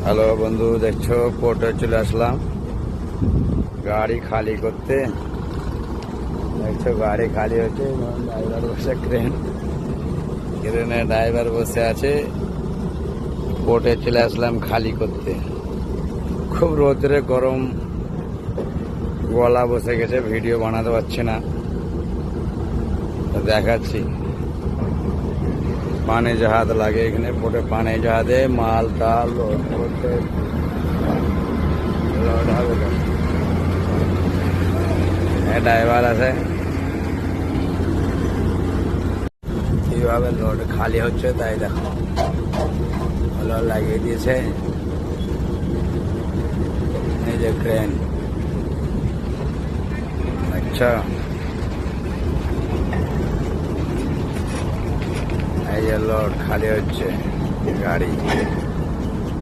Hello বন্ধু, দেখছো পোর্টে চলে আসলাম গাড়ি খালি করতে। দেখছো গাড়ি খালি হচ্ছে, ড্রাইভার বসে ক্রেনে ড্রাইভার বসে আছে। পোর্টে চলে আসলাম খালি করতে। খুব রোদরে গরম, গলা বসে গেছে, ভিডিও বানাতে পারছি না, দেখাচ্ছি। পানি জাহাজ লাগে এখানে, পোর্টে পানি জাহাজে মাল টাল লোড করতে লোড হবে। ড্রাইভার আছে, কিভাবে লোড খালি হচ্ছে তাই দেখো। লোড লাগিয়ে দিয়েছে, এই যে ক্রেন। আচ্ছা, এই যে লোড খালি হচ্ছে গাড়ি।